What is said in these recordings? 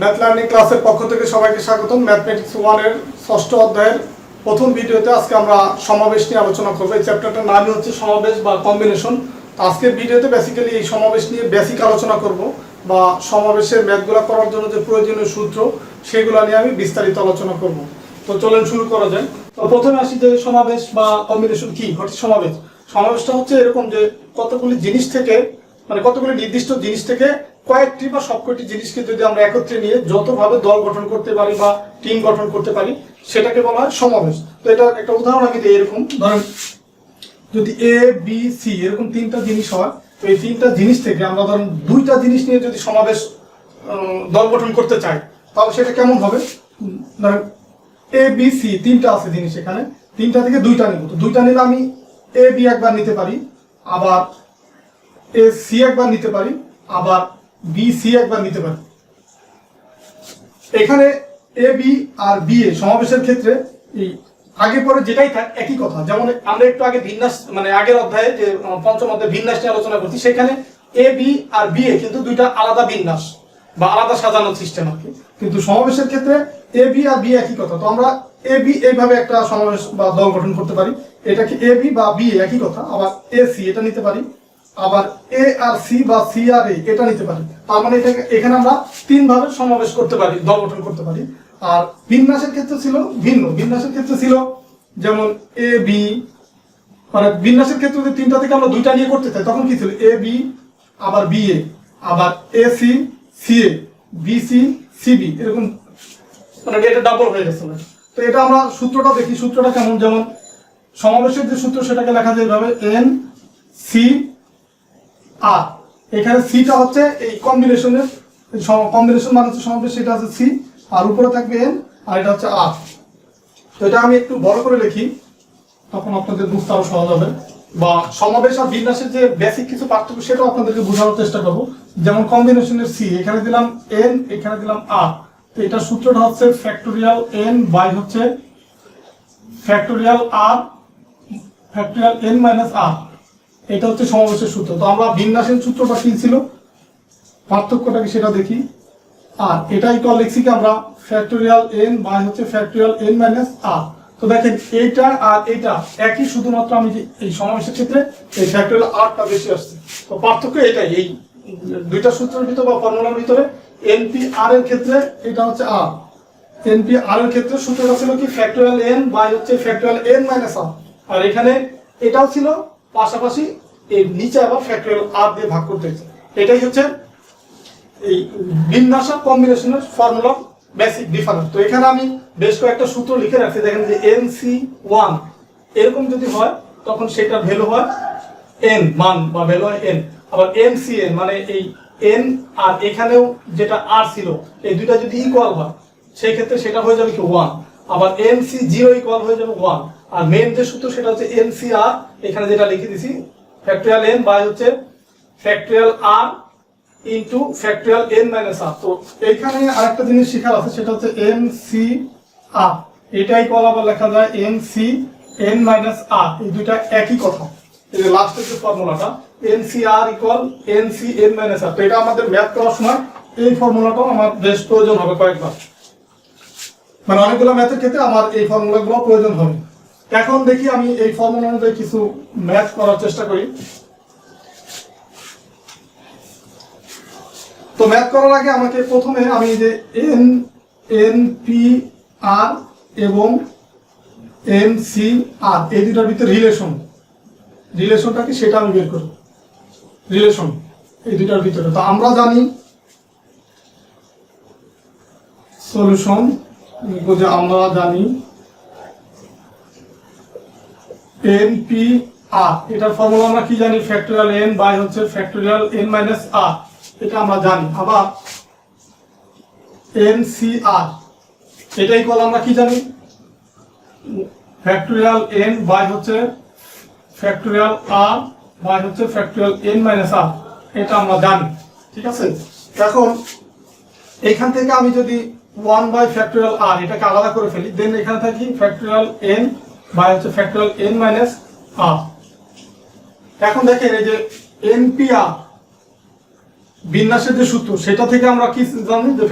Math learning ক্লাসের পক্ষ থেকে সবাইকে স্বাগতম। ম্যাথমেটিক্স 1 এর ষষ্ঠ অধ্যায়ের প্রথম ভিডিওতে আজকে আমরা সমাবেশ নিয়ে আলোচনা করব। এই চ্যাপ্টারটার নামই হচ্ছে সমাবেশ বা কম্বিনেশন। তো আজকের ভিডিওতে বেসিক্যালি এই সমাবেশ নিয়ে বেসিক আলোচনা করব বা সমাবেশের ম্যাথগুলো করার জন্য যে প্রয়োজনীয় সূত্র সেগুলো নিয়ে আমি বিস্তারিত আলোচনা করব। তো চলেন শুরু করা যায়। তো প্রথমে আসি যে সমাবেশ বা কম্বিনেশন কি হচ্ছে। সমাবেশটা হচ্ছে এরকম যে কতগুলি জিনিস থেকে মানে কতগুলি নির্দিষ্ট জিনিস থেকে কয়েকটি বা সবকটি জিনিসকে যদি আমরা একত্রে নিয়ে যতভাবে দল গঠন করতে পারি বা টিম গঠন করতে পারি সেটাকে বলা হয় সমাবেশ। তো এটা একটা উদাহরণ আমি দিই। এরকম ধরেন যদি এ বি সি এরকম তিনটা জিনিস হয়, তো এই তিনটা জিনিস থেকে আমরা ধরেন দুইটা জিনিস নিয়ে যদি সমাবেশ দল গঠন করতে চাই তাহলে সেটা কেমন হবে। ধরেন এ বি সি তিনটা আছে জিনিস, এখানে তিনটা থেকে দুইটা নিব। তো দুইটা নিলে আমি এ বি একবার নিতে পারি, আবার এ সি একবার নিতে পারি, আবার বি সি একবার নিতে পারি। এখানে A B R B A সমাবেশের ক্ষেত্রে এই আগে পরে যেটাই থাক একই কথা। যেমন আমরা একটু আগে বিন্যাস মানে আগের অধ্যায়ে যে পঞ্চম অধ্যায়ে বিন্যাস নিয়ে আলোচনা করছি, সেখানে A B R B A কিন্তু দুইটা আলাদা বিন্যাস বা আলাদা সাজানোর সিস্টেম আর কি। কিন্তু সমাবেশের ক্ষেত্রে এ বি আর বি একই কথা। তো আমরা এ বি এইভাবে একটা সমাবেশ বা দল গঠন করতে পারি। এটাকে এ বি বা বি একই কথা। আবার এ সি এটা নিতে পারি, আবার এ আর সি বা সি আর এ এটা নিতে পারি। তার মানে এখানে আমরা তিন ভাবে সমাবেশ করতে পারি, দল গঠন করতে পারি। আর বিন্যাসের ক্ষেত্রে ছিল ভিন্ন। বিন্যাসের ক্ষেত্রে ছিল যেমন এ বি, মানে বিন্যাসের ক্ষেত্রে যদি তিনটা থেকে আমরা দুইটা নিয়ে করতে চাই তখন কি ছিল এ বি আবার বি এ, আবার A C C A, B C C B, এরকম মানে এটা ডাবল হয়ে গেছে। তো এটা আমরা সূত্রটা দেখি। সূত্রটা কেমন, যেমন সমাবেশের যে সূত্র সেটাকে লেখা যায় এভাবে এন সি আর। এখানে সিটা হচ্ছে এই কম্বিনেশনের কম্বিনেশন মানে হচ্ছে সমাবেশ, সেটা হচ্ছে সি, আর উপরে থাকবে এন, আর এটা হচ্ছে আর। তো এটা আমি একটু বড় করে লিখি, তখন আপনাদের বুঝতে আরো সহজ হবে। বা সমাবেশ আর বিন্যাসের যে বেসিক কিছু পার্থক্য সেটাও আপনাদেরকে বোঝানোর চেষ্টা করবো। যেমন কম্বিনেশনের সি এখানে দিলাম এন, এখানে দিলাম আর। তো এটার সূত্রটা হচ্ছে ফ্যাক্টোরিয়াল এন বাই হচ্ছে factorial r factorial N minus আর। এটা হচ্ছে সমাবেশের সূত্র। তো আমরা বিন্যাসের সূত্রটা কি ছিল, পার্থক্যটা কি সেটা দেখি। আর এটাই তো লিখছি কি আমরা ফ্যাক্টোরিয়াল এন বাই হচ্ছে ফ্যাক্টোরিয়াল এন মাইনাস আর। তো দেখেন এইটা আর এটা একই, শুধুমাত্র আমি যে এই সমাবেশের ক্ষেত্রে এই ফ্যাক্টোরিয়াল আরটা বেশি আসছে। তো পার্থক্য এটাই, এই দুইটা সূত্রের ভিতরে বা ফর্মুলার ভিতরে এনপি আর এর ক্ষেত্রে এটা হচ্ছে আর, এনপি আর এর ক্ষেত্রে সূত্রটা ছিল কি ফ্যাক্টোরিয়াল এন বাই হচ্ছে ফ্যাক্টোরিয়াল এন মাইনাস আর। আর এখানে এটাও ছিল পাশাপাশি এই নিচে আবার ফ্যাক্টোরিয়াল আর দিয়ে ভাগ করতে হয়েছে। এটাই হচ্ছে এই বিন্যাস আর কম্বিনেশনের ফর্মুলা বেসিক ডিফারেন্স। তো এখানে আমি বেশ কয়েকটা সূত্র লিখে রাখছি। দেখেন যে এন সি ওয়ান এরকম যদি হয় তখন সেটার ভ্যালু হয় এন, মান বা ভ্যালু হয় এন। আবার এন সি এন মানে এই এন আর এখানেও যেটা আর ছিল এই দুইটা যদি ইকুয়াল হয় সেই ক্ষেত্রে সেটা হয়ে যাবে কি ওয়ান। আবার এন সি জিরো ইকুয়াল হয়ে যাবে ওয়ান। আর মেন যে সূত্র সেটা হচ্ছে এন সি আর, এখানে যেটা লিখে দিছি ফ্যাক্টোরিয়াল এন বাই হচ্ছে factorial r into factorial N minus r. তো এইখানে আরেকটা জিনিস শেখার আছে, সেটা হচ্ছে এন সি আর। এটাই ইকুয়াল আবার লেখা যায় n C n minus r. এই দুইটা একই কথা। এই যে লাস্টের যে ফর্মুলাটা n C r equal n C n minus r. তো এটা আমাদের ম্যাথ করার সময় এই ফর্মুলাটাও আমার বেশ প্রয়োজন হবে কয়েকবার, মানে অনেকগুলো ম্যাথের ক্ষেত্রে আমার এই ফর্মুলাগুলো প্রয়োজন হবে। এখন দেখি আমি এই ফর্মুলা অনুযায়ী কিছু ম্যাথ করার চেষ্টা করি। তো ম্যাথ করার আগে আমাকে প্রথমে আমি যে এন এন পি আর এবং এন সি আর এই দুটার ভিতরে রিলেশনটা কি সেটা আমি বের করব। রিলেশন এই দুটার ভিতরে তো আমরা জানি সলিউশন যে আমরা জানি এন পি আর এটার ফর্মুলা আমরা কি জানি ফ্যাক্টোরিয়াল এন বাই হচ্ছে ফ্যাক্টোরিয়াল এন মাইনাস আর, এটা আমরা জানি। আবার এন সি আর এটাই কল আমরা কি জানি ফ্যাক্টোরিয়াল এন বাই হচ্ছে ফ্যাক্টোরিয়াল আর বাই হচ্ছে ফ্যাক্টোরিয়াল এন মাইনাস আর, এটা আমরা জানি। ঠিক আছে, এখন এইখান থেকে আমি যদি 1 বাই ফ্যাক্টোরিয়াল আর এটাকে আলাদা করে ফেলি, দেন এখানে থাকি ফ্যাক্টোরিয়াল এন বাই হচ্ছে ফ্যাক্টোরিয়াল এন মাইনাস আর। এখন দেখেন এই যে এনপিআর বিন্যাসের যে সূত্র সেটা থেকে আমরা কি জানি যে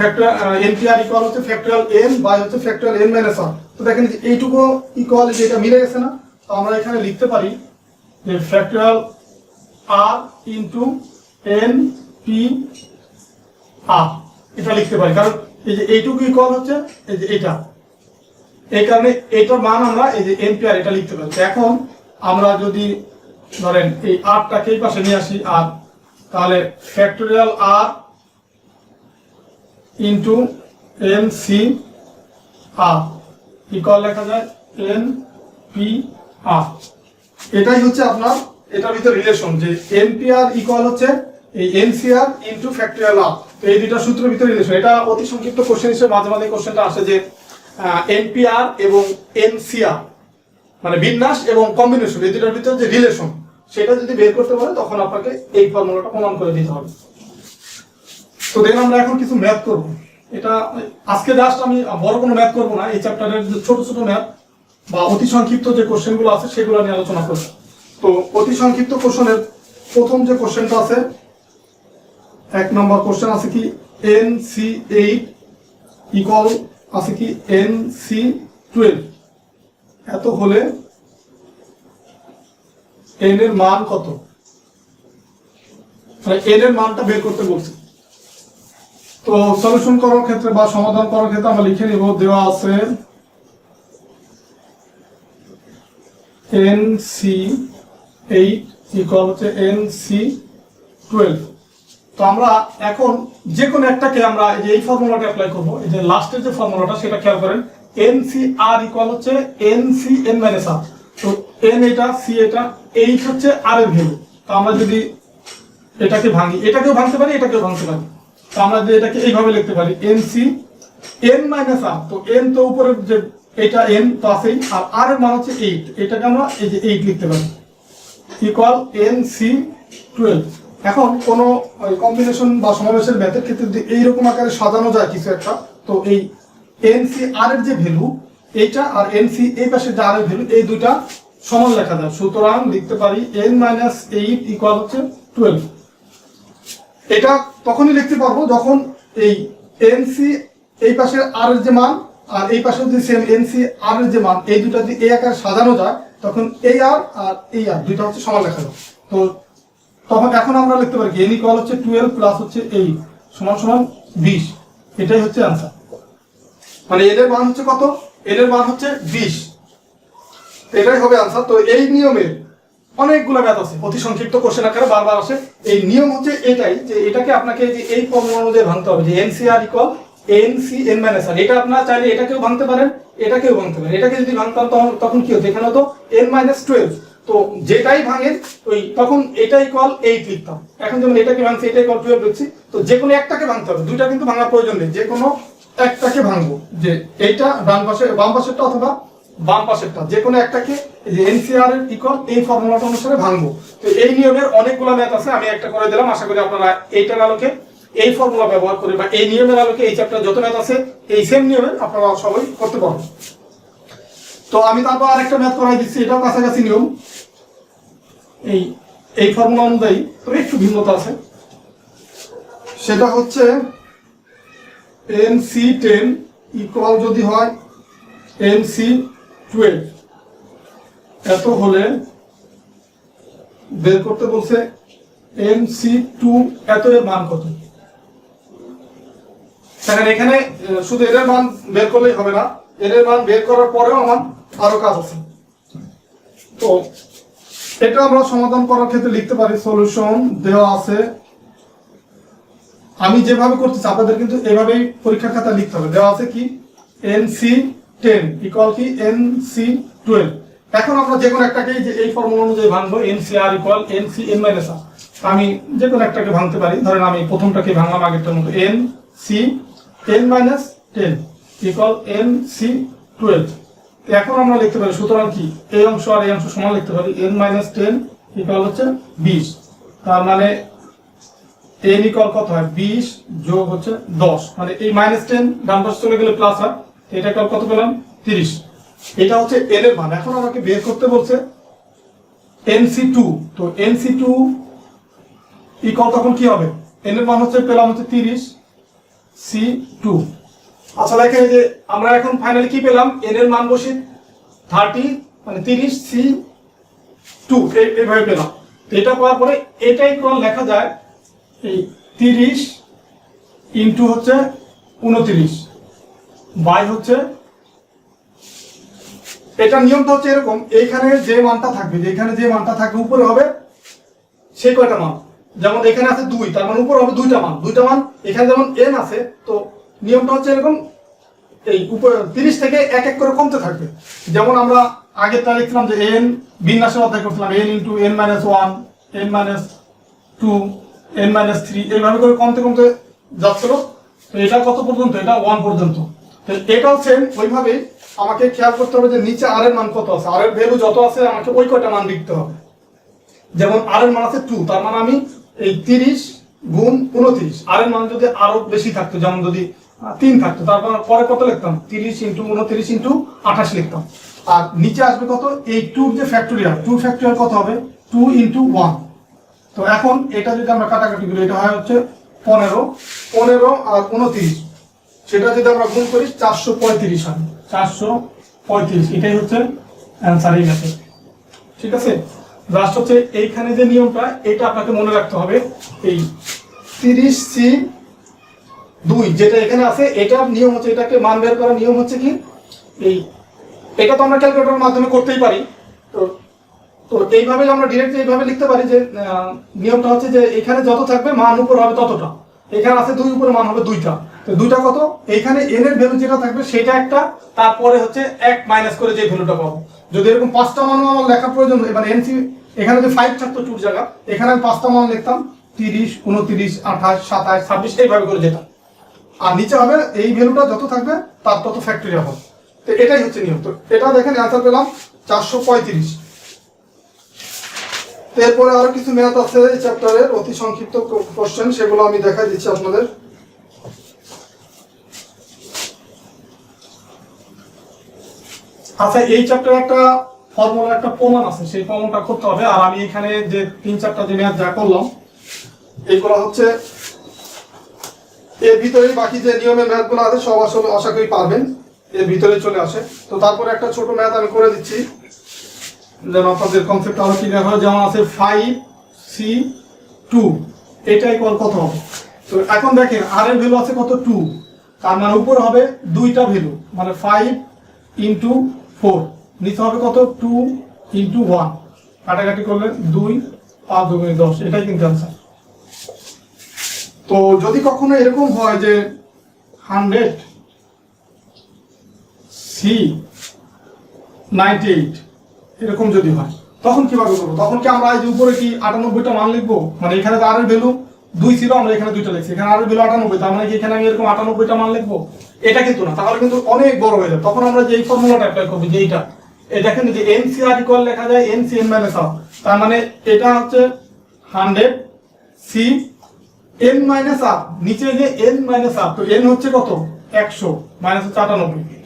এনপিআর ইকুয়াল হচ্ছে ফ্যাক্টরিয়াল এন বাই হচ্ছে ফ্যাক্টরিয়াল এন মাইনাস আর। তো দেখেন যে এইটুকু ইকুয়াল যেটা মিলে গেছে না, তো আমরা এখানে লিখতে পারি যে ফ্যাক্টরিয়াল আর ইন্টু এন পি আর, এটা লিখতে পারি কারণ এই যে এইটুকু ইকুয়াল হচ্ছে এই যে এটা, এই কারণে এইটার মান আমরা এই যে এনপিআর এটা লিখতে পারি। এখন আমরা যদি ধরেন এই আরটাকে এই পাশে নিয়ে আসি আর, তাহলে ফ্যাক্টরিয়াল আর into N C r equal লেখা যায় এন পি আর। এটাই হচ্ছে আপনার এটার ভিতরে রিলেশন যে এনপিআর ইকুয়াল হচ্ছে এই এনসিআর ইন্টু ফ্যাক্টরিয়াল আর। তো এই দুইটা সূত্রের ভিতরে রিলেশন। এটা অতি সংক্ষিপ্ত কোশ্চেন হিসেবে মাঝে মাঝে কোশ্চেনটা আসে যে এনপিআর এবং এনসিআর মানে বিন্যাস এবং কম্বিনেশন এই দুটার ভিতরে যে রিলেশন সেটা যদি বের করতে পারে তখন আপনাকে এই ফর্মুলাটা প্রমাণ করে দিতে হবে। তো দেন আমরা এখন কিছু ম্যাথ করব। এটা আজকে জাস্ট আমি বড় কোনো ম্যাথ করব না, এই চ্যাপ্টারের যে ছোট ছোট ম্যাথ বা অতি সংক্ষিপ্ত যে কোশ্চেনগুলো আছে সেগুলো নিয়ে আলোচনা করব। তো অতি সংক্ষিপ্ত কোশ্চেনের প্রথম যে কোশ্চেনটা আছে, 1 নম্বর কোশ্চেন আছে কি NC8 ইকুয়াল আছে কি NC12, এত হলে n এর মান কত, মানে n এর মানটা বের করতে বলছি। তো সলিউশন করার ক্ষেত্রে বা সমাধান করার ক্ষেত্রে আমরা লিখে নিব, দেওয়া আছে NC8 ইকুয়াল হচ্ছে NC12। তো আমরা এখন যে কোনো একটাকে আমরা এই ফর্মুলাটা অ্যাপ্লাই করব। এই যে লাস্টের যে ফর্মুলাটা সেটা খেয়াল করেন, NCR ইকুয়াল হচ্ছে NCn মাইনাস আর। তো n এটা, c এটা, h হচ্ছে r এর ভ্যালু। তো আমরা যদি এটাকে ভাঙি, এটাকেও ভাঙতে পারি, এটাকেও ভাঙতে পারি। তো আমরা যদি এটাকে এইভাবে লিখতে পারি NCn মাইনাস আর। তো n তো উপরের যে এটা n তো আছেই, আর r এর মান হচ্ছে 8, এটাকে আমরা এই যে 8 লিখতে পারি ইকুয়াল NC12। এখন কোন কম্বিনেশন বা সমাবেশের ম্যাথের ক্ষেত্রে যদি এইরকম আকারে সাজানো যায় কিছু একটা, তো এই NCR এর যে ভ্যালু এইটা আর NC এই পাশে যে r এর ভ্যালু এই দুইটা সমান লেখা যায়। সুতরাং লিখতে পারি n-8 ইকুয়াল হচ্ছে 12। এটা তখনই লিখতে পারবো যখন এই NC এই পাশে r এর যে মান আর এই পাশে যদি সেম NCR এর যে মান এই দুটো যদি এই আকারে সাজানো যায় তখন এই r আর এই r দুইটা হচ্ছে সমান লেখা যায়। তো তখন এখন আমরা লিখতে পারি n ইকুয়াল হচ্ছে 12 প্লাস হচ্ছে 8 সমান সমান 20। এটাই হচ্ছে आंसर। মানে n এর মান হচ্ছে কত, n এর মান হচ্ছে 20, এটাই হবে आंसर। তো এই নিয়মের অনেকগুলো ম্যাথ আছে, অতি সংক্ষিপ্ত কোশ্চেন আকারে বারবার আসে। এই নিয়ম হচ্ছে এটাই যে এটাকে আপনাকে যে এই ফর্মুলা অনুযায়ী ভাঙতে হবে যে NCR ইকুয়াল NCn মাইনাস আর। এটা আপনারা চাইলে এটাকেও ভাঙতে পারেন, এটাকেও ভাঙতে পারেন। এটাকে যদি ভাঙতাম তখন কি হতো, এখানে হতো n-12। তো যেটাই ভাঙেন ওই তখন এটা ইকুয়াল 8 লিখতাম। এখন যেমন এটাকে ভাঙছি এটা ইকুয়াল 12 লিখছি। তো যে কোনো একটাকে ভাঙতে হবে, দুইটা কিন্তু ভাঙার প্রয়োজন নেই, যে কোনো একটাকে ভাঙবো, যে এইটা ডান পাশে বাম পাশেরটা অথবা বাম পাশেরটা যে কোনো একটাকে এই যে NCR এর ইকুয়াল এই ফর্মুলাটা অনুসারে ভাঙবো। তো এই নিয়মের অনেকগুলো ম্যাথ আছে, আমি একটা করে দিলাম। আশা করি আপনারা এইটার আলোকে এই ফর্মুলা ব্যবহার করে বা এই নিয়মের আলোকে এই চ্যাপ্টার যত ম্যাথ আছে এই সেম নিয়মে আপনারা সবাই করতে পারবেন। তো আমি তারপর আরেকটা ম্যাথ করাই দিচ্ছি, এটাও কাছাকাছি নিয়ম এই ফর্মুলা অনুযায়ী, তো একটু ভিন্নতা আছে। সেটা হচ্ছে NC10 ইকুয়াল যদি হয় NC12, এত হলে বের করতে বলছে NC2 এত এর মান কত। দেখেন এখানে শুধু এর মান বের করলেই হবে না, এর মান বের করার পরেও আমার আরো কাজ আছে। তো এটা আমরা সমাধান করার ক্ষেত্রে লিখতে পারি সলিউশন দেওয়া আছে, আমি যেভাবে করতেছি আপনাদের কিন্তু এভাবেই পরীক্ষার খাতা লিখতে হবে। দেওয়া আছে কি NC10 ইকুয়াল কি NC12। এখন আমরা যে কোনো একটাকে যে এই ফর্মুলা অনুযায়ী ভাঙবো, NCR ইকুয়াল NCn মাইনাস আর। আমি যে কোনো একটাকে ভাঙতে পারি, ধরেন আমি প্রথমটাকে ভাঙলাম আগেরটার মতো NCn-10 ইকুয়াল NC12। এখন আমরা লিখতে পারি সুতরাং কি এই অংশ আর এই অংশ সমান লিখতে পারি n-10 ইকুয়াল হচ্ছে 20। তার মানে n ইকুয়াল কত হয় 20 যোগ হচ্ছে 10, মানে এই -10 ডান পাশে চলে গেলে প্লাস হয়, এটা ইকুয়াল কত পেলাম 30। এটা হচ্ছে n এর মান। এখন আমাকে বের করতে বলছে NC2। তো NC2 ইকুয়াল তখন কি হবে n এর মান হচ্ছে পেলাম হচ্ছে 30 C2। আচ্ছা দেখেন যে আমরা এখন ফাইনালি কি পেলাম, n এর মান বসি 30 মানে 30 C2 এইভাবে পেলাম। তো এটা পাওয়ার পরে এটাই কোন লেখা যায় এই 30 ইনটু হচ্ছে 29 বাই হচ্ছে, এটা নিয়মটা হচ্ছে এরকম, এইখানে যে মানটা থাকবে, যেখানে যে মানটা থাকবে উপরে হবে সেই কয়টা মান, যেমন এখানে আছে 2, তার মানে উপরে হবে দুইটা মান, এখানে যেমন n আছে, তো নিয়মটা হচ্ছে এরকম, এই উপরে 30 থেকে এক এক করে কমতে থাকবে। যেমন আমরা আগেরটা লিখলাম যে n বিন্যাসের অধ্যায় করছিলাম, n into n minus 1, n minus 2, n minus 3, এইভাবে করে কমতে কমতে যাচ্ছিল। তো এটা কত পর্যন্ত, এটা 1 পর্যন্ত। তো এটাও সেম ওইভাবেই আমাকে খেয়াল করতে হবে যে নিচে আর এর মান কত আছে, আর এর ভ্যালু যত আছে আমাকে ওই কয়টা মান লিখতে হবে। যেমন আর এর মান আছে 2, তার মানে আমি এই 30 গুণ 29, আর এর মান যদি আরো বেশি থাকতো, যেমন যদি 3 থাকতো, তারপর পরে কত লিখতাম 30 ইন্টু 29 ইন্টু 28 লিখতাম। আর নিচে আসবে কত, এই 2 যে ফ্যাক্টরিয়াল, 2 ফ্যাক্টরিয়াল কত হবে 2 ইন্টু 1। তো এখন এটা যদি আমরা কাটাকাটি করি, এটা হয় হচ্ছে 15 আর 29, সেটা যদি আমরা গুণ করি 435 হয়, 435, এটাই হচ্ছে অ্যান্সার এই ম্যাথে। ঠিক আছে, লাস্ট হচ্ছে এইখানে যে নিয়মটা, এটা আপনাকে মনে রাখতে হবে, এই 30C2 যেটা এখানে আছে, এটার নিয়ম হচ্ছে, এটাকে মান বের করার নিয়ম হচ্ছে কি, এই এটা তো আমরা ক্যালকুলেটরের মাধ্যমে করতেই পারি। তো তো এইভাবে আমরা ডিরেক্টলি এইভাবে লিখতে পারি যে নিয়মটা হচ্ছে যে এখানে যত থাকবে মান উপর হবে ততটা, এখানে আছে 2, উপরে মান হবে 2টা। তো 2টা কত, এইখানে n এর ভ্যালু যেটা থাকবে সেটা একটা, তারপরে হচ্ছে 1 মাইনাস করে যে ভ্যালুটা পাবো। যদি এরকম 5টা মানও আমার লেখার প্রয়োজন, এবার এনসি এখানে যদি 5 থাকতো 2 জায়গা, এখানে আমি 5টা মান লিখতাম 30, 29, 28, 27, 26 এইভাবে করে যেতাম। আর নিচে হবে এই ভ্যালুটা যত থাকবে তার তত ফ্যাক্টরিয়াল হবে। তো এটাই হচ্ছে নিয়ম। তো এটা দেখেন অ্যান্সার পেলাম 435। এরপরে আরো কিছু ম্যাথ আছে এই চ্যাপ্টারের, অতি সংক্ষিপ্ত কোশ্চেন, সেগুলো আমি দেখাই দিচ্ছি আপনাদের। আচ্ছা, এই চ্যাপ্টারে একটা ফর্মুলা, একটা প্রমাণ আছে, সেই প্রমাণটা করতে হবে। আর আমি এখানে যে 3-4টা যে ম্যাথ যা করলাম, এইগুলো হচ্ছে এর ভিতরেই, বাকি যে নিয়মের ম্যাথগুলো আছে সব আসলে আশা করি পারবেন, এর ভিতরে চলে আসে। তো তারপরে একটা ছোট ম্যাথ আমি করে দিচ্ছি যেন আপনাদের কনসেপ্ট আরো ক্লিয়ার হয়। যেমন আছে 5C2, এটা ইকুয়াল কত হবে। তো এখন দেখেন আর এর ভ্যালু আছে কত 2, তার মানে উপর হবে দুইটা ভ্যালু, মানে 5 ইন্টু 4, নিচে হবে কত 2 ইন্টু 1, কাটাকাটি করলে 2, 5 2 10, এটাই কিন্তু অ্যান্সার। তো যদি কখনো এরকম হয় যে 100C98 এরকম যদি হয়, তখন কিভাবে করবো? তখন কি আমরা এই যে উপরে কি 98টা মান লিখবো, মানে এখানে তো আর এর ভ্যালু 2 ছিল, আমরা এখানে 2টা লিখছি, এখানে আর এর ভ্যালু 98, তার মানে কি এখানে আমি এরকম 98টা মান লিখবো? এটা কিন্তু না, তাহলে কিন্তু অনেক বড় হয়ে যায়। তখন আমরা যে এই ফর্মুলাটা অ্যাপ্লাই করবো, যে এইটা, এই দেখেন যে NCR ইকুয়াল লেখা যায় NCN মাইনাস হাফ, তার মানে এটা হচ্ছে 100CN মাইনাস হাফ, নিচে যে n মাইনাস হাফ, তো n হচ্ছে কত 100 মাইনাস 98,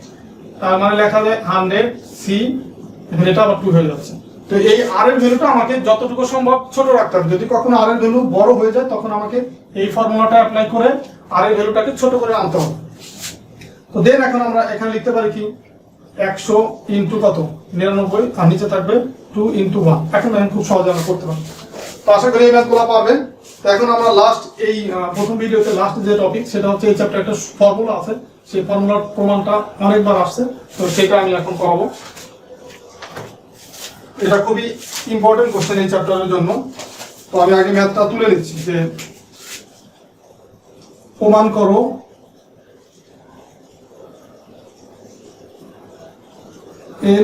তার মানে লেখা যায় 100C, এটা আবার 2 হয়ে যাচ্ছে। তো এই আর এর ভ্যালুটা আমাকে যতটুকু সম্ভব ছোট রাখতে হবে। যদি কখনো আর এর ভ্যালু বড় হয়ে যায়, তখন আমাকে এই ফর্মুলাটা অ্যাপ্লাই করে আর এর ভ্যালুটাকে ছোট করে আনতে হবে। তো দেন এখন আমরা এখানে লিখতে পারি কি 100 ইন্টু কত 99, আর নিচে থাকবে 2 ইন্টু 1। এখন দেখেন খুব সহজে আমরা করতে পারি। তো আশা করি এই ম্যাথগুলো পারবেন। তো এখন আমরা লাস্ট, এই প্রথম ভিডিওতে লাস্ট যে টপিক, সেটা হচ্ছে এই চ্যাপ্টারে একটা ফর্মুলা আছে, সেই ফর্মুলার প্রমাণটা অনেকবার আসছে, তো সেটা আমি এখন করাবো। এটা খুবই ইম্পর্টেন্ট কোশ্চেন এই চ্যাপ্টারের জন্য। তো আমি আগে ম্যাথটা তুলে নিচ্ছি, যে প্রমাণ করো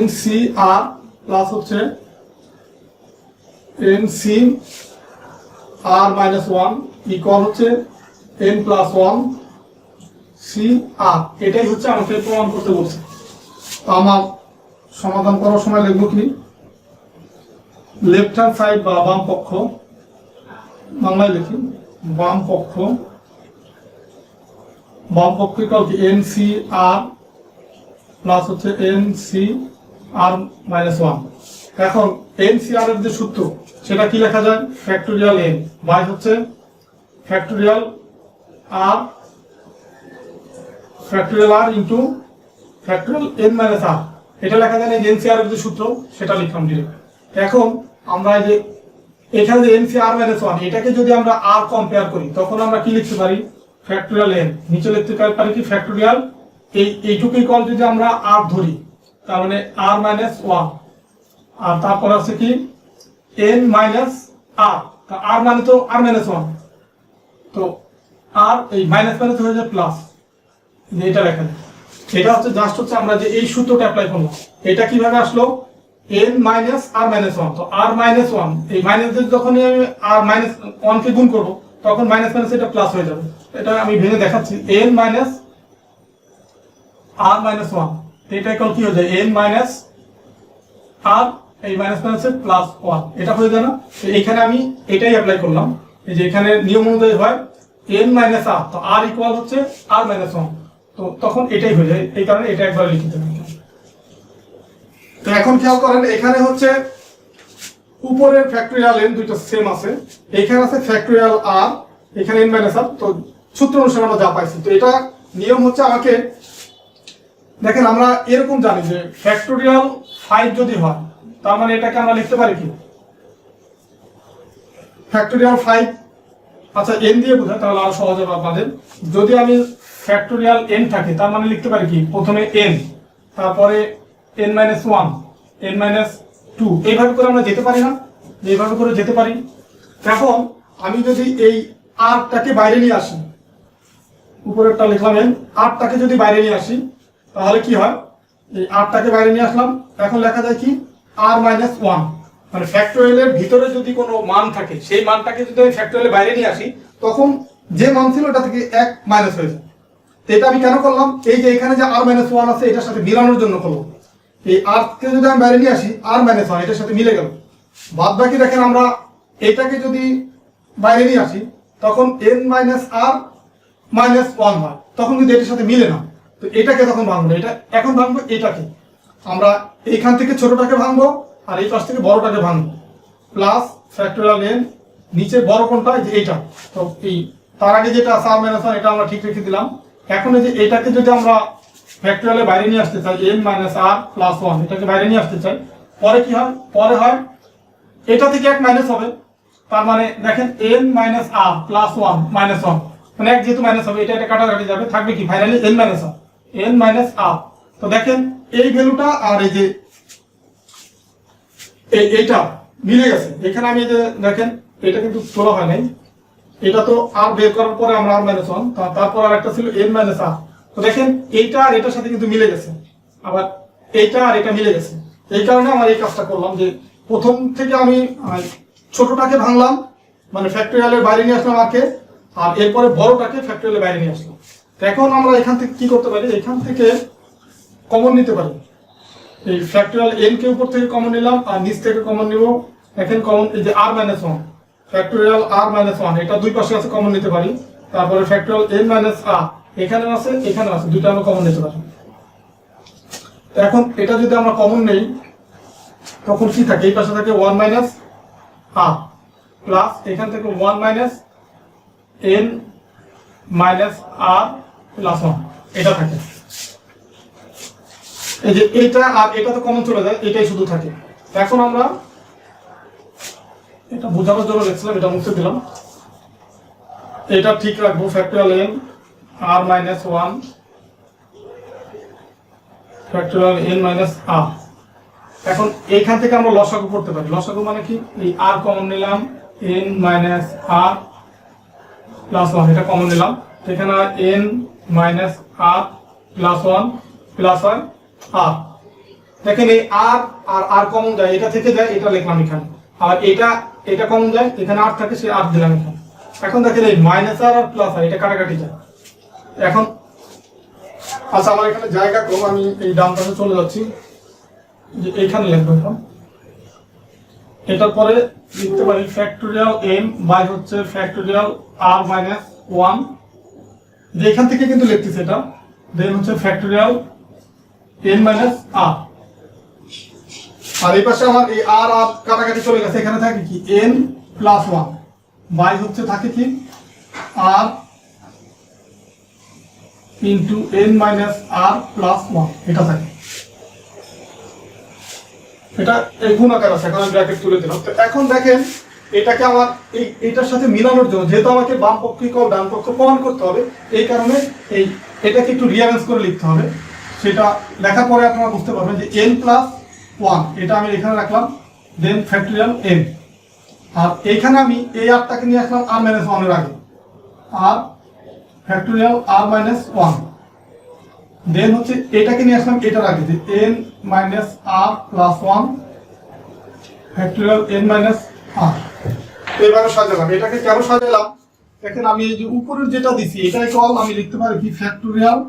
NCR প্লাস হচ্ছে NCR মাইনাস 1 ইকুয়াল হচ্ছে N প্লাস 1 CR, এটাই হচ্ছে আমাকে প্রমাণ করতে বলছে। তো আমার সমাধান করার সময় লিখবো কি, লেফট হ্যান্ড সাইড বা বাম পক্ষ, বাংলায় লিখি বাম পক্ষ ইকুয়াল কি NCR প্লাস হচ্ছে NCR মাইনাস 1। এখন NCR এর যে সূত্র, সেটা কি লেখা যায়, ফ্যাক্টোরিয়াল n বাই হচ্ছে factorial r into factorial n minus r, এটা লেখা যায় এনসিআর এর যে সূত্র সেটা লিখলাম ডিরেক্ট। এখন আমরা এই যে এখানে যে এনসিআর মাইনাস 1 এটাকে যদি আমরা r কম্পেয়ার করি তখন আমরা কি লিখতে পারি, ফ্যাক্টোরিয়াল n, নিচে লিখতে পারি কি ফ্যাক্টোরিয়াল এইটুকু ইকুয়াল যদি আমরা r ধরি তার মানে r মাইনাস 1, আর তারপর আছে কি n মাইনাস r, r মানে তো r মাইনাস 1, তো r এই মাইনাস মাইনাস হয়ে যায় প্লাস, এটা লেখা যায়। এটা হচ্ছে জাস্ট হচ্ছে আমরা যে এই সূত্রটা অ্যাপ্লাই করলাম, এটা কিভাবে আসলো n মাইনাস r মাইনাস 1, তো r মাইনাস 1 এই মাইনাস দিয়ে যখন আমি r মাইনাস 1 কে গুণ করব তখন মাইনাস মাইনাস এটা প্লাস হয়ে যাবে। এটা আমি ভেঙে দেখাচ্ছি, n মাইনাস r মাইনাস 1 এটা ইকুয়াল কি হয়ে যায় n মাইনাস r এই মাইনাস মাইনাসে প্লাস 1, এটা হয়ে যায় না। তো এখানে আমি এটাই অ্যাপ্লাই করলাম, এই যে এখানে নিয়ম অনুযায়ী হয় n মাইনাস r, তো r ইকুয়াল হচ্ছে r মাইনাস 1, তো তখন এটাই হয়ে যায়, এই কারণে এটা একবার লিখে দেবেন। তো এখন খেয়াল করেন এখানে হচ্ছে উপরের ফ্যাক্টোরিয়াল n দুটো সেম আছে, এখানে আছে ফ্যাক্টোরিয়াল r, এখানে n মাইনাস r, তো সূত্র অনুসারে আমরা যা পাইছি। তো এটা নিয়ম হচ্ছে আমাকে দেখেন আমরা এরকম জানি যে ফ্যাক্টোরিয়াল 5 যদি হয় তার মানে এটাকে আমরা লিখতে পারি কি ফ্যাক্টোরিয়াল 5, আচ্ছা n দিয়ে বোঝায় তাহলে আরো সহজ হবে আপনাদের। যদি আমি ফ্যাক্টোরিয়াল n থাকে তার মানে লিখতে পারি কি প্রথমে n, তারপরে n মাইনাস 1, n মাইনাস 2, এইভাবে করে আমরা যেতে পারি না, এইভাবে করে যেতে পারি। এখন আমি যদি এই r টাকে বাইরে নিয়ে আসি, উপরেরটা লিখলাম n, r টাকে যদি বাইরে নিয়ে আসি তাহলে কি হয়, এই r টাকে বাইরে নিয়ে আসলাম, এখন লেখা যায় কি r মাইনাস 1, মানে ফ্যাক্টোরিয়ালের ভিতরে যদি কোনো মান থাকে সেই মানটাকে যদি আমি ফ্যাক্টোরিয়ালের বাইরে নিয়ে আসি তখন যে মান ছিল ওটা থেকে 1 মাইনাস হয়ে যায়। এটা আমি কেন করলাম, এই যে এখানে যে r মাইনাস 1 আছে এটার সাথে মিলানোর জন্য করলাম, এই r কে যদি আমি বাইরে নিয়ে আসি r মাইনাস 1 এটার সাথে মিলে গেল। বাদ বাকি দেখেন আমরা এটাকে যদি বাইরে নিয়ে আসি তখন n মাইনাস r মাইনাস 1 হয়, তখন কিন্তু এটার সাথে মিলে না, তো এটাকে তখন ভাঙবো, এটা এখন ভাঙবো এটাকে, আমরা এইখান থেকে ছোটটাকে ভাঙবো আর এই পাশ থেকে বড়টাকে ভাঙবো, প্লাস ফ্যাক্টোরিয়াল n, নিচে বড় কোনটা যে এইটা, তো এই তার আগে যেটা আছে r মাইনাস 1 এটা আমরা ঠিক রেখে দিলাম। এখন এই যে এটাকে যদি আমরা ফ্যাক্টোরিয়ালে বাইরে নিয়ে আসতে চাই n মাইনাস r প্লাস 1, এটাকে বাইরে নিয়ে আসতে চাই, পরে কি হয়, পরে হয় এটা থেকে 1 মাইনাস হবে, তার মানে দেখেন n minus r plus 1 minus 1, মানে 1 যেহেতু মাইনাস হবে এটা কাটাকাটি যাবে, থাকবে কি ফাইনালি n মাইনাস r। তো দেখেন এই ভ্যালুটা আর এই যে এইটা মিলে গেছে, এখানে আমি যে দেখেন এটা কিন্তু তোলা হয় নাই, এটা তো r বের করার পরে আমরা r মাইনাস 1, তারপর আর একটা ছিল n মাইনাস r, তো দেখেন এইটা আর এটার সাথে কিন্তু মিলে গেছে, আবার এইটা আর এটা মিলে গেছে, এই কারণে আমরা এই কাজটা করলাম যে প্রথম থেকে আমি ছোটটাকে ভাঙলাম, মানে ফ্যাক্টোরিয়ালের বাইরে নিয়ে আসলাম আরকে, আর এরপরে বড়টাকে ফ্যাক্টোরিয়ালের বাইরে নিয়ে আসলাম। এখন আমরা এখান থেকে কি করতে পারি, এখান থেকে কমন নিতে পারি, এই ফ্যাক্টোরিয়াল n কে উপর থেকে কমন নিলাম আর নিচ থেকে কমন নিব, এখন কমন এই যে r minus 1, factorial r minus 1 এটা দুই পাশে আছে কমন নিতে পারি, তারপরে ফ্যাক্টোরিয়াল n মাইনাস r এখানে আছে এখানে আছে, দুটো আমরা কমন নিতে পারি। এখন এটা যদি আমরা কমন নেই তখন কি থাকে, এই পাশে থাকে 1 মাইনাস r প্লাস এখান থেকে 1 minus n minus r plus 1 এটা থাকে, এই যে এটা আর এটা তো কমন চলে যায়, এটাই শুধু থাকে। এখন আমরা এটা বোঝানোর জন্য লিখছিলাম, এটা মুছে দিলাম, এটা ঠিক রাখবো, factorial n r minus 1 factorial n minus r। এখন এইখান থেকে আমরা লসাগু করতে পারি, লসাগু মানে কি, এই r কমন নিলাম, n মাইনাস r প্লাস 1 এটা কমন নিলাম, এখানে n minus r plus 1 plus 1 r, দেখেন এই r আর r কমন যায়, এটা থেকে যায় এটা লিখলাম এখানে, আর এটা কমন যায় এখানে r থাকে সে r দিলাম এখানে। এখন দেখেন এই মাইনাস r আর প্লাস r এটা কাটাকাটি যায়। এখন আচ্ছা আমার এখানে জায়গা কম, আমি এই ডান পাশে চলে যাচ্ছি, যে এইখানে লিখবো, এখন এটার পরে লিখতে পারি ফ্যাক্টোরিয়াল m বাই হচ্ছে ফ্যাক্টোরিয়াল r মাইনাস 1, যে এখান থেকে কিন্তু লিখতেছে এটা, দেন হচ্ছে ফ্যাক্টোরিয়াল n মাইনাস r, আর এই পাশে আমার এই r আর কাটাকাটি চলে গেছে, এখানে থাকে কি n প্লাস 1 বাই হচ্ছে থাকে কি আর ইন্টু n মাইনাস আর প্লাস 1 এটা থাকে। এটা এই গুণাকার আছে, এখন আমি ব্র্যাকেট তুলে দিলাম। তো এখন দেখেন এটাকে আমার এইটার সাথে মিলানোর জন্য, যেহেতু আমাকে বাম পক্ষ ইকুয়াল ডান পক্ষ প্রমাণ করতে হবে, এই কারণে এটাকে একটু রিঅ্যারেঞ্জ করে লিখতে হবে। সেটা লেখার পরে আপনারা বুঝতে পারবেন যে n প্লাস 1 এটা আমি এখানে রাখলাম, দেন ফ্যাক্টরিয়াল n, আর এইখানে আমি এই আরটাকে নিয়ে আসলাম r মাইনাস 1 এর আগে, আর ফ্যাক্টরিয়াল r মাইনাস 1, দেন হচ্ছে এটাকে নিয়ে আসলাম এটার আগে, যে n minus r plus 1 factorial n minus r। এইভাবে সাজালাম। এটাকে কেন সাজালাম দেখেন, আমি এই যে উপরের যেটা দিছি এটাই কল আমি লিখতে পারি কি ফ্যাক্টরিয়াল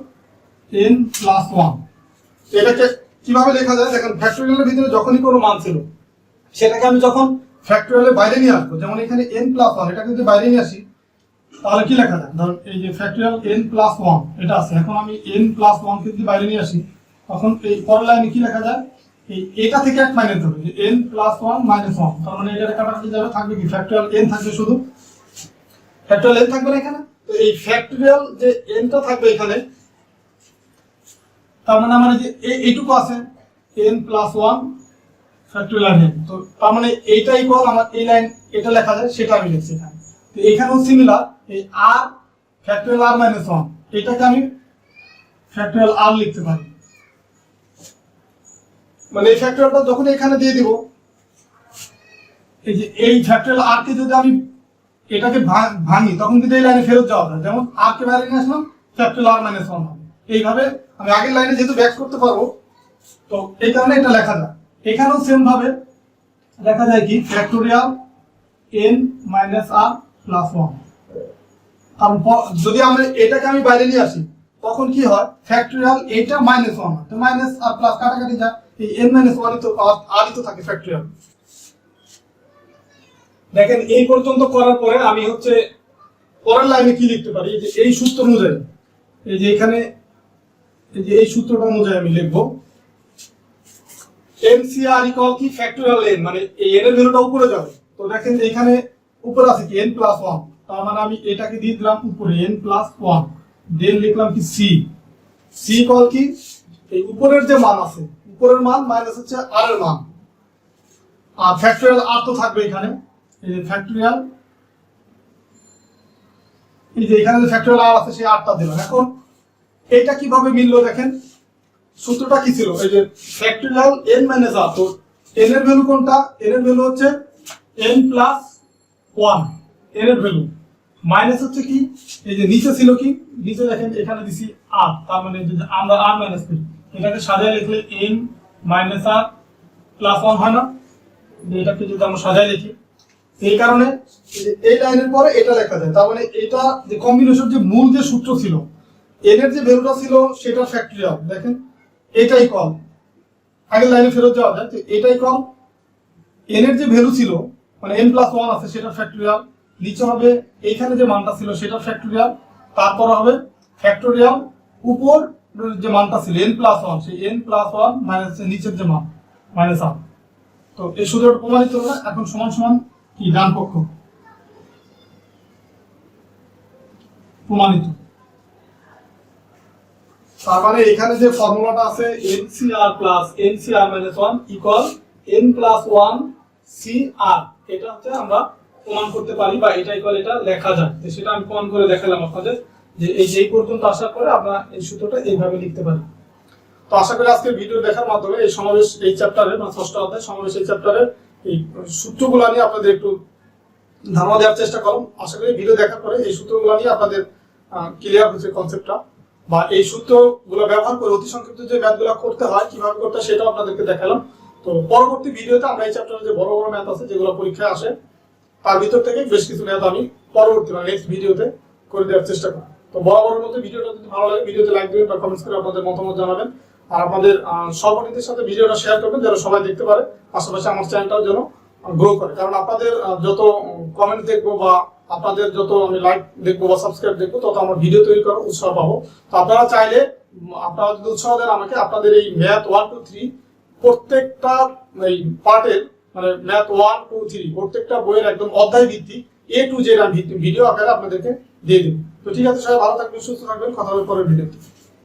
n প্লাস 1। এটাকে কিভাবে লেখা যায় দেখেন, ফ্যাক্টরিয়ালের ভিতরে যখনই কোনো মান ছিল সেটাকে আমি যখন ফ্যাক্টরিয়ালের বাইরে নিয়ে আসবো, যেমন এখানে n প্লাস 1 এটাকে যদি বাইরে নিয়ে আসি তাহলে কি লেখা যায়, ধরুন এই যে ফ্যাক্টরিয়াল n প্লাস 1 এটা আছে, এখন আমি n প্লাস 1 কে যদি বাইরে নিয়ে আসি তখন এই পরের লাইনে কি লেখা যায়, এটা থেকে এক মাইনাস হবে যে n প্লাস 1 মাইনাস 1, তার মানে এটা কাটাকাটি যাবে, থাকবে কি ফ্যাক্টরিয়াল n থাকবে, শুধু ফ্যাক্টরিয়াল n থাকবে না এখানে। তো এই ফ্যাক্টরিয়াল যে n টা থাকবে এখানে, তার মানে আমার যে এইটুকু আছে n প্লাস 1 ফ্যাক্টরিয়াল n, তো তার মানে এইটা ইকুয়াল আমার এই লাইন এটা লেখা যায়, সেটা আমি লিখছি এখানে। তো এখানেও সিমিলার, এই r ফ্যাক্টরিয়াল r মাইনাস 1 এটাকে আমি ফ্যাক্টরিয়াল r লিখতে পারি, মানে এই ফ্যাক্টরিয়ালটা যখন এখানে দিয়ে দিব, এই যে এই ফ্যাক্টরিয়াল r কে যদি আমি এটাকে ভাঙি তখন কিন্তু এই লাইনে ফেরত যাওয়া যায়, যেমন r কে বাইরে নিয়ে আসলাম ফ্যাক্টরিয়াল r মাইনাস 1 হবে। এইভাবে আমি আগের লাইনে যেহেতু ব্যাক করতে পারবো, তো এই কারণে এটা লেখা যায়। এখানেও সেম ভাবে লেখা যায় কি factorial n minus r plus 1, কারণ যদি আমরা এটাকে আমি বাইরে নিয়ে আসি তখন কি হয়, ফ্যাক্টরিয়াল এটা মাইনাস 1 হয়, তো মাইনাস আর প্লাস কাটাকাটি যায়, এই n মাইনাস 1 তো r তো থাকে ফ্যাক্টরিয়াল। দেখেন এই পর্যন্ত করার পরে আমি হচ্ছে পরের লাইনে কি লিখতে পারি, যে এই সূত্র অনুযায়ী, এই যে এখানে এই যে এই সূত্রটা অনুযায়ী আমি লিখবো NCR ইকুয়াল কি ফ্যাক্টরিয়াল n, মানে এই n এর ভ্যালুটা উপরে যাবে। তো দেখেন এখানে উপরে আছে কি n প্লাস 1, তার মানে আমি এটাকে দিয়ে দিলাম উপরে n প্লাস 1, দেন লিখলাম কি c ইকুয়াল কি এই উপরের যে মান আছে উপরের মান মাইনাস হচ্ছে r এর মান, আর ফ্যাক্টরিয়াল r তো থাকবে এখানে, এই যে ফ্যাক্টরিয়াল এই যে এখানে যে ফ্যাক্টরিয়াল r আছে সেই rটা দিলাম। এখন এটা কিভাবে মিললো দেখেন, সূত্রটা কি ছিল, এই যে ফ্যাক্টরিয়াল n মাইনাস r, তো n এর ভ্যালু কোনটা, n এর ভ্যালু হচ্ছে n প্লাস 1, n এর ভ্যালু মাইনাস হচ্ছে কি এই যে নিচে ছিল কি, নিচে দেখেন এখানে দিছি r, তার মানে যদি আমরা r মাইনাস করি এটাকে সাজায় লিখলে n মাইনাস r প্লাস 1 হয় না, এটাকে যদি আমরা সাজায় লিখি এই কারণে এই লাইনের পরে এটা লেখা যায়, তার মানে এটা যে কম্বিনেশন যে মূল যে সূত্র ছিল n এর যে ভ্যালুটা ছিল সেটা ফ্যাক্টরিয়াল, দেখেন এটাই কম, আগের লাইনে ফেরত যাওয়া যায়, তো এটাই কম n এর যে ভ্যালু ছিল মানে n প্লাস 1 আছে সেটা ফ্যাক্টরিয়াল, নিচে হবে এইখানে যে মানটা ছিল সেটা ফ্যাক্টরিয়াল, তারপর হবে ফ্যাক্টরিয়াল উপর যে মানটা ছিল n প্লাস 1 সেই n প্লাস 1 মাইনাস নিচের যে মান মাইনাস r। তো এই সূত্রটা প্রমাণিত হলো। এখন সমান সমান কি ডান পক্ষ প্রমাণিত, তার মানে এখানে যে ফর্মুলাটা আছে NCR plus NCR minus 1 equal n plus 1 CR, এটা হচ্ছে আমরা প্রমাণ করতে পারি বা এটা ইকুয়াল এটা লেখা যায়, তো সেটা আমি প্রমাণ করে দেখালাম আপনাদের, যে এই যেই পর্যন্ত আসার পরে আমরা এই সূত্রটা এইভাবে লিখতে পারি। তো আশা করি আজকের ভিডিও দেখার মাধ্যমে এই সমাবেশ এই চ্যাপ্টারে মানে 6ষ্ঠ অধ্যায় সমাবেশ এই চ্যাপ্টারে এই সূত্রগুলো নিয়ে আপনাদের একটু ধারণা দেওয়ার চেষ্টা করুন। আশা করি ভিডিও দেখার পরে এই সূত্রগুলো নিয়ে আপনাদের ক্লিয়ার হচ্ছে কনসেপ্টটা, বা এই সূত্রগুলো ব্যবহার করে অতি সংক্ষিপ্ত যে ম্যাথগুলো করতে হয় কিভাবে করতে হয় সেটাও আপনাদেরকে দেখালাম। তো পরবর্তী ভিডিওতে আমরা এই চ্যাপ্টারে যে বড় বড় ম্যাথ আছে যেগুলো পরীক্ষায় আসে তার ভিতর থেকে বেশ কিছু ম্যাথ আমি পরবর্তী মানে নেক্সট ভিডিওতে করে দেওয়ার চেষ্টা করব। তো বরাবরের মধ্যে ভিডিওটা যদি ভালো লাগে ভিডিওতে লাইক দিবেন বা কমেন্টস করে আপনাদের মতামত জানাবেন, আর আপনাদের সহপাঠীদের সাথে ভিডিওটা শেয়ার করবেন যেন সবাই দেখতে পারে, পাশাপাশি আমার চ্যানেলটাও যেন গ্রো করে। কারণ আপনাদের যত কমেন্ট দেখবো বা আপনাদের যত আমি লাইক দেখবো বা সাবস্ক্রাইব দেখবো তত আমার ভিডিও তৈরি করার উৎসাহ পাবো। তো আপনারা চাইলে আপনারা যদি উৎসাহ দেন আমাকে, আপনাদের এই ম্যাথ 1 2 3 প্রত্যেকটা এই পার্টের মানে ম্যাথ 1 2 3 প্রত্যেকটা বইয়ের একদম অধ্যায় ভিত্তিক A to Z আমি ভিডিও আকারে আপনাদেরকে দিয়ে দেবো। তো ঠিক আছে, সবাই ভালো থাকবেন, সুস্থ থাকবেন, কথা হবে পরের ভিডিও।